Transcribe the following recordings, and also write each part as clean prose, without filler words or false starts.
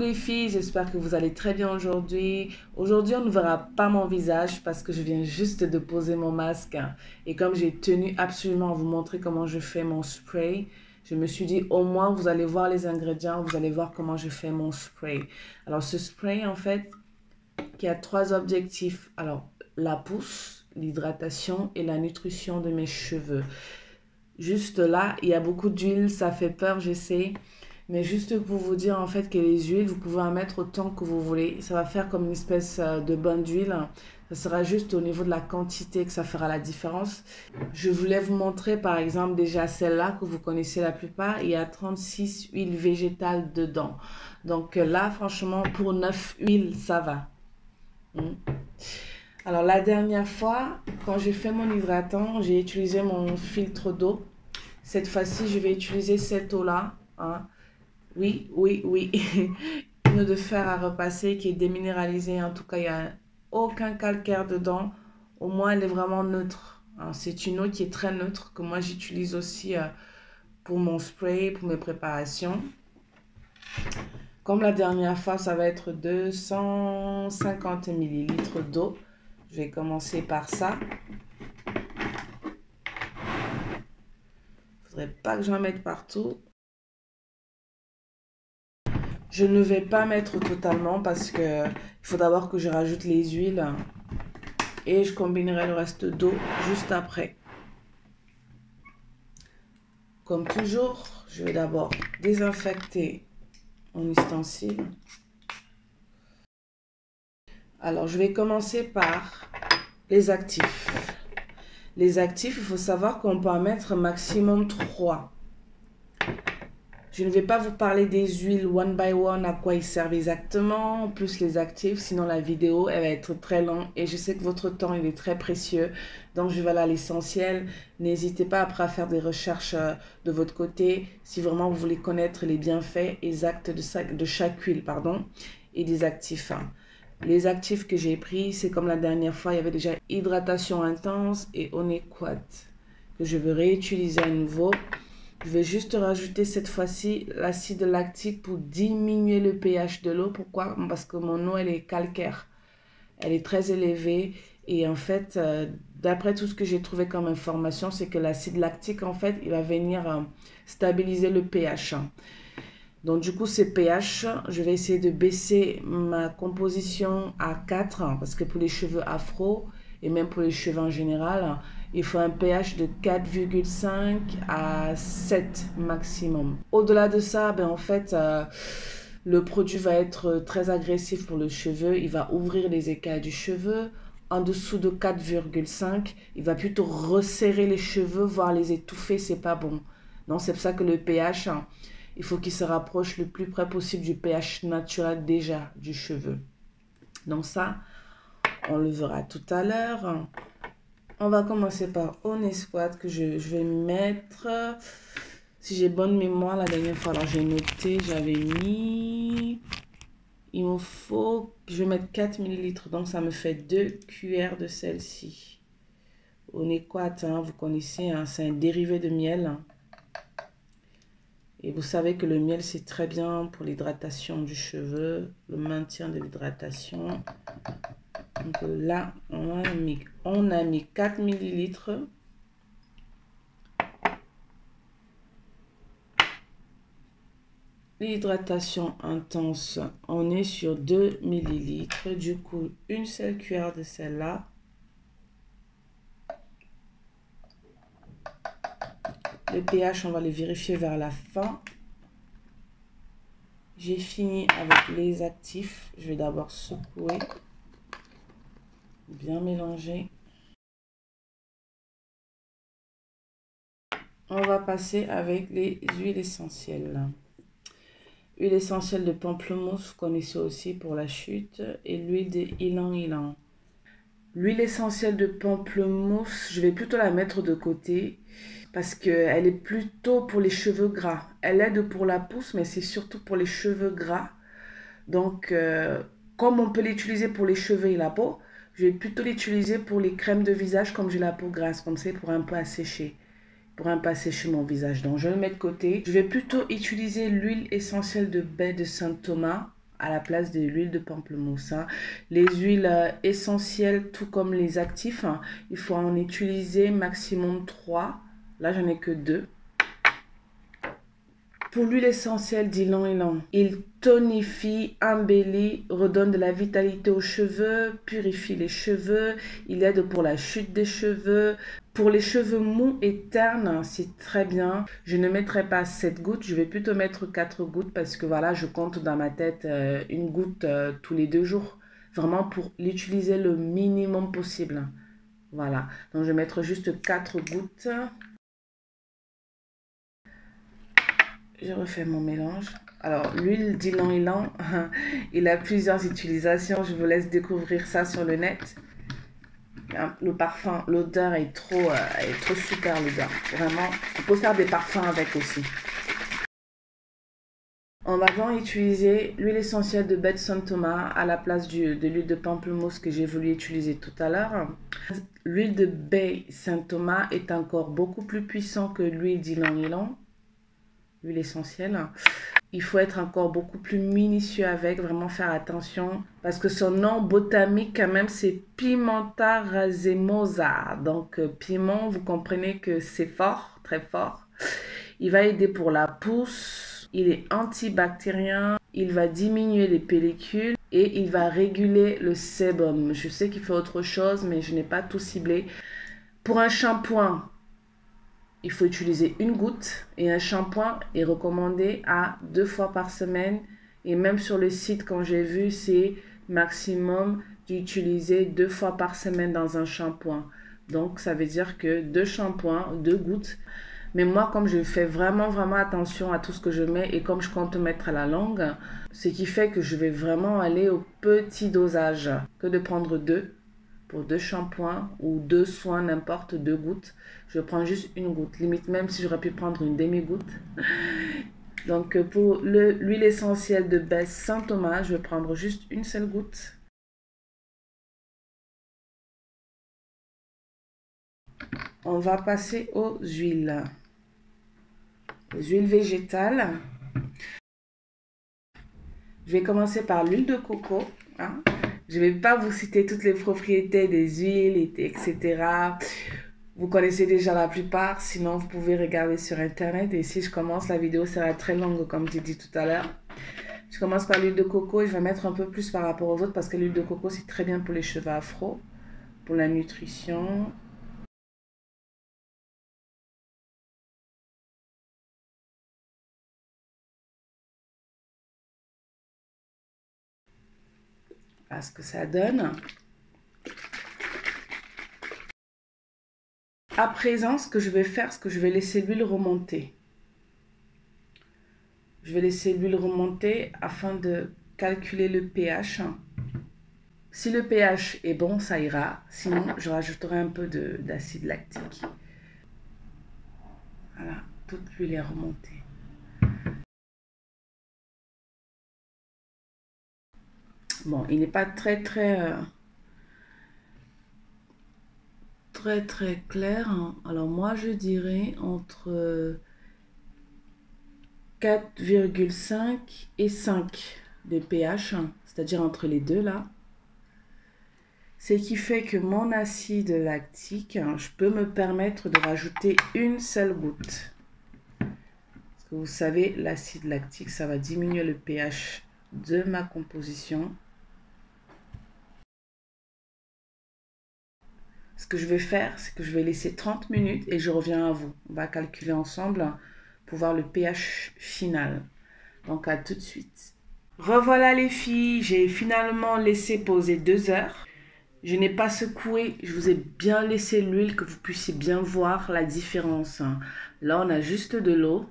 les filles, j'espère que vous allez très bien aujourd'hui. Aujourd'hui, on ne verra pas mon visage parce que je viens juste de poser mon masque. Et comme j'ai tenu absolument à vous montrer comment je fais mon spray, je me suis dit au moins vous allez voir les ingrédients, vous allez voir comment je fais mon spray. Alors ce spray en fait, qui a 3 objectifs. Alors la pousse, l'hydratation et la nutrition de mes cheveux. Juste là, il y a beaucoup d'huile, ça fait peur, je sais. Mais juste pour vous dire en fait que les huiles, vous pouvez en mettre autant que vous voulez. Ça va faire comme une espèce de bain d'huile. Ça sera juste au niveau de la quantité que ça fera la différence. Je voulais vous montrer par exemple déjà celle-là que vous connaissez la plupart. Il y a 36 huiles végétales dedans. Donc là, franchement, pour 9 huiles, ça va. Alors la dernière fois, quand j'ai fait mon hydratant, j'ai utilisé mon filtre d'eau. Cette fois-ci, je vais utiliser cette eau-là. Hein. Oui, oui, oui. Une eau de fer à repasser qui est déminéralisée. En tout cas, il n'y a aucun calcaire dedans. Au moins, elle est vraiment neutre. Hein. C'est une eau qui est très neutre que moi, j'utilise aussi pour mon spray, pour mes préparations. Comme la dernière fois, ça va être 250 ml d'eau. Je vais commencer par ça. Il ne faudrait pas que j'en mette partout. Je ne vais pas mettre totalement parce que il faut d'abord que je rajoute les huiles et je combinerai le reste d'eau juste après. Comme toujours, je vais d'abord désinfecter mon ustensile. Alors, je vais commencer par les actifs. Les actifs, il faut savoir qu'on peut en mettre maximum 3. Je ne vais pas vous parler des huiles one by one, à quoi ils servent exactement, plus les actifs, sinon la vidéo, elle va être très longue et je sais que votre temps, il est très précieux. Donc, je vais aller à l'essentiel. N'hésitez pas après à faire des recherches de votre côté si vraiment vous voulez connaître les bienfaits exacts de chaque huile, et des actifs. Les actifs que j'ai pris, c'est comme la dernière fois, il y avait déjà hydratation intense et Onequat que je veux réutiliser à nouveau. Je vais juste rajouter cette fois-ci l'acide lactique pour diminuer le pH de l'eau. Pourquoi? Parce que mon eau, elle est calcaire. Elle est très élevée. Et en fait, d'après tout ce que j'ai trouvé comme information, c'est que l'acide lactique, en fait, il va venir stabiliser le pH. Donc, du coup, ce pH, je vais essayer de baisser ma composition à 4. Parce que pour les cheveux afro, et même pour les cheveux en général, il faut un pH de 4,5 à 7 maximum. Au-delà de ça, en fait, le produit va être très agressif pour le cheveu. Il va ouvrir les écailles du cheveu. En dessous de 4,5, il va plutôt resserrer les cheveux, voire les étouffer. C'est pas bon. Donc, c'est pour ça que le pH, il faut qu'il se rapproche le plus près possible du pH naturel déjà du cheveu. Donc ça, on le verra tout à l'heure. On va commencer par Onequat que je vais mettre, si j'ai bonne mémoire, la dernière fois, alors j'ai noté, j'avais mis, il me faut, je vais mettre 4 ml, donc ça me fait 2 cuillères de celle-ci. Onequat, vous connaissez, c'est un dérivé de miel. Et vous savez que le miel, c'est très bien pour l'hydratation du cheveu, le maintien de l'hydratation. Donc là, on a mis 4 ml. L'hydratation intense, on est sur 2 ml. Du coup, une seule cuillère de celle-là. Le pH, on va le vérifier vers la fin. J'ai fini avec les actifs. Je vais d'abord secouer. Bien mélanger. On va passer avec les huiles essentielles. Huile essentielle de pamplemousse, vous connaissez aussi pour la chute. Et l'huile de ylang-ylang. L'huile essentielle de pamplemousse, je vais plutôt la mettre de côté parce qu'elle est plutôt pour les cheveux gras. Elle aide pour la pousse, mais c'est surtout pour les cheveux gras. Donc, comme on peut l'utiliser pour les cheveux et la peau, je vais plutôt l'utiliser pour les crèmes de visage comme j'ai la peau grasse, comme c'est pour un peu assécher. Pour un peu assécher mon visage. Donc, je le mets de côté. Je vais plutôt utiliser l'huile essentielle de baie de Saint Thomas. à la place de l'huile de pamplemousse. Hein. Les huiles essentielles, tout comme les actifs, hein, il faut en utiliser maximum 3. Là, j'en ai que 2. Pour l'huile essentielle d'ylang-ylang, il tonifie, embellit, redonne de la vitalité aux cheveux, purifie les cheveux, il aide pour la chute des cheveux. Pour les cheveux mous et ternes, c'est très bien. Je ne mettrai pas 7 gouttes, je vais plutôt mettre 4 gouttes parce que voilà, je compte dans ma tête une goutte tous les 2 jours. Vraiment pour l'utiliser le minimum possible. Voilà, donc je vais mettre juste 4 gouttes. Je refais mon mélange. Alors, l'huile d'ylang-ylang, il a plusieurs utilisations. Je vous laisse découvrir ça sur le net. Le parfum, l'odeur est trop super, l'odeur. Vraiment, on peut faire des parfums avec aussi. On va donc utiliser l'huile essentielle de baie de Saint Thomas à la place de l'huile de pamplemousse que j'ai voulu utiliser tout à l'heure. L'huile de baie Saint Thomas est encore beaucoup plus puissant que l'huile d'ylang-ylang. L'huile essentielle. Il faut être encore beaucoup plus minutieux avec, vraiment faire attention. Parce que son nom botanique, quand même, c'est Pimenta racemosa. Donc, piment, vous comprenez que c'est fort, très fort. Il va aider pour la pousse. Il est antibactérien. Il va diminuer les pellicules. Et il va réguler le sébum. Je sais qu'il fait autre chose, mais je n'ai pas tout ciblé. Pour un shampoing, il faut utiliser une goutte et un shampoing est recommandé à 2 fois par semaine. Et même sur le site, quand j'ai vu, c'est maximum d'utiliser 2 fois par semaine dans un shampoing. Donc, ça veut dire que 2 shampoings, 2 gouttes. Mais moi, comme je fais vraiment attention à tout ce que je mets et comme je compte mettre à la longue, ce qui fait que je vais vraiment aller au petit dosage que de prendre 2. Pour 2 shampoings ou 2 soins, n'importe, 2 gouttes. Je prends juste une goutte. Limite, même si j'aurais pu prendre une demi-goutte. Donc, pour l'huile essentielle de baie Saint Thomas, je vais prendre juste une seule goutte. On va passer aux huiles. Les huiles végétales. Je vais commencer par l'huile de coco. Hein. Je ne vais pas vous citer toutes les propriétés des huiles, etc. Vous connaissez déjà la plupart, sinon vous pouvez regarder sur internet. Et si je commence, la vidéo sera très longue comme j'ai dit tout à l'heure. Je commence par l'huile de coco et je vais mettre un peu plus par rapport aux autres parce que l'huile de coco c'est très bien pour les cheveux afro, pour la nutrition. Voilà ce que ça donne. À présent, ce que je vais faire, c'est que je vais laisser l'huile remonter. Je vais laisser l'huile remonter afin de calculer le pH. Si le pH est bon, ça ira. Sinon, je rajouterai un peu d'acide lactique. Voilà, toute l'huile est remontée. Bon, il n'est pas très clair. Hein. Alors moi, je dirais entre 4,5 et 5 de pH, hein, c'est-à-dire entre les deux là. Ce qui fait que mon acide lactique, hein, je peux me permettre de rajouter une seule goutte. Parce que vous savez, l'acide lactique, ça va diminuer le pH de ma composition. Ce que je vais faire, c'est que je vais laisser 30 minutes et je reviens à vous. On va calculer ensemble pour voir le pH final. Donc, à tout de suite. Revoilà les filles, j'ai finalement laissé poser 2 heures. Je n'ai pas secoué, je vous ai bien laissé l'huile que vous puissiez bien voir la différence. Là, on a juste de l'eau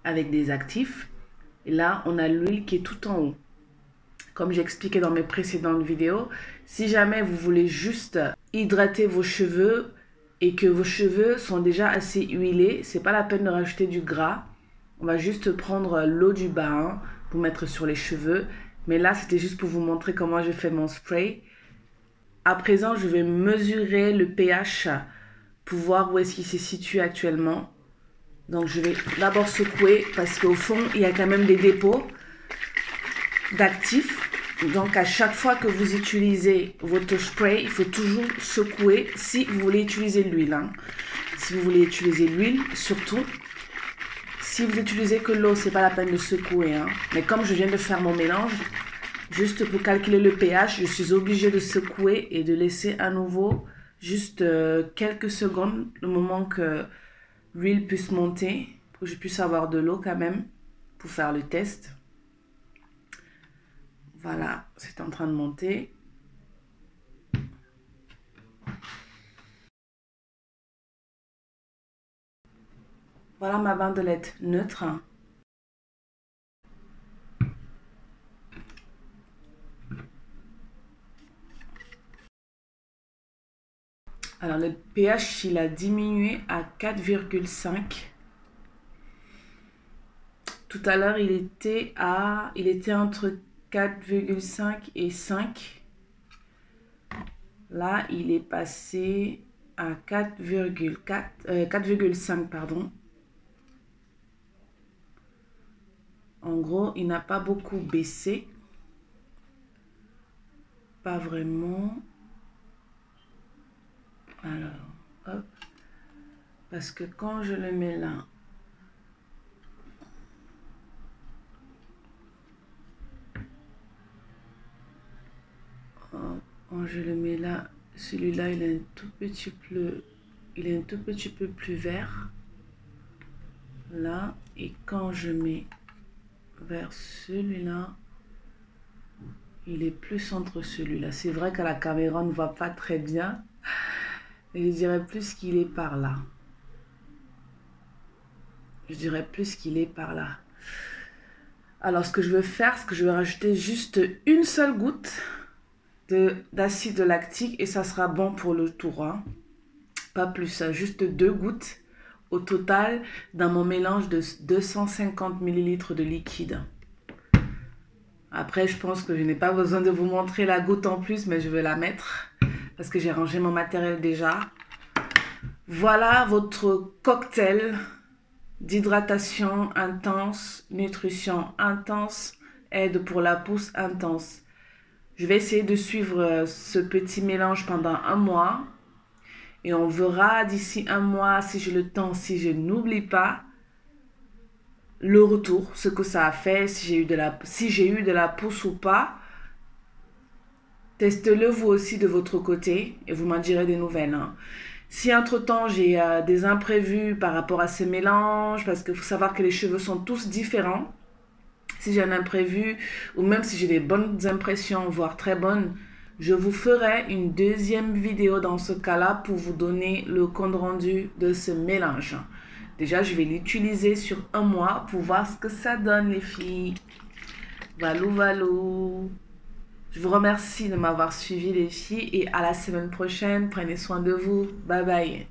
avec des actifs. Et là, on a l'huile qui est tout en haut. Comme j'ai expliqué dans mes précédentes vidéos, si jamais vous voulez juste hydrater vos cheveux et que vos cheveux sont déjà assez huilés, c'est pas la peine de rajouter du gras. On va juste prendre l'eau du bain pour mettre sur les cheveux. Mais là, c'était juste pour vous montrer comment je fais mon spray. À présent, je vais mesurer le pH pour voir où est-ce qu'il se situe actuellement. Donc, je vais d'abord secouer parce qu'au fond, il y a quand même des dépôts. d'actif. Donc, à chaque fois que vous utilisez votre spray, il faut toujours secouer si vous voulez utiliser l'huile. Hein. Si vous voulez utiliser l'huile, surtout. Si vous utilisez que l'eau, c'est pas la peine de secouer. Hein. Mais comme je viens de faire mon mélange, juste pour calculer le pH, je suis obligée de secouer et de laisser à nouveau juste quelques secondes, le moment que l'huile puisse monter, pour que je puisse avoir de l'eau quand même, pour faire le test. Voilà, c'est en train de monter. Voilà ma bandelette neutre. Alors le pH, il a diminué à 4,5. Tout à l'heure, il était entre 4,5 et 5. Là, il est passé à 4,5, pardon. En gros, il n'a pas beaucoup baissé. Pas vraiment. Alors, hop. Parce que quand je le mets là, quand je le mets là, celui-là, il est un tout petit peu plus vert. Là, et quand je mets vers celui-là, il est plus entre celui-là. C'est vrai qu'à la caméra, on ne voit pas très bien. Mais je dirais plus qu'il est par là. Je dirais plus qu'il est par là. Alors, ce que je veux faire, c'est que je vais rajouter juste une seule goutte d'acide lactique et ça sera bon pour le tour. Hein. Pas plus, juste 2 gouttes au total dans mon mélange de 250 ml de liquide. Après, je pense que je n'ai pas besoin de vous montrer la goutte en plus, mais je vais la mettre parce que j'ai rangé mon matériel déjà. Voilà votre cocktail d'hydratation intense, nutrition intense, aide pour la pousse intense. Je vais essayer de suivre ce petit mélange pendant 1 mois. Et on verra d'ici 1 mois, si j'ai le temps, si je n'oublie pas, le retour, ce que ça a fait, si j'ai eu de la pousse ou pas. Testez-le vous aussi de votre côté et vous m'en direz des nouvelles. Hein. Si entre-temps j'ai des imprévus par rapport à ce mélange, parce qu'il faut savoir que les cheveux sont tous différents. Si j'ai un imprévu ou même si j'ai des bonnes impressions, voire très bonnes, je vous ferai une deuxième vidéo dans ce cas-là pour vous donner le compte rendu de ce mélange. Déjà, je vais l'utiliser sur 1 mois pour voir ce que ça donne, les filles. Valou, valou. Je vous remercie de m'avoir suivi, les filles, et à la semaine prochaine. Prenez soin de vous. Bye bye.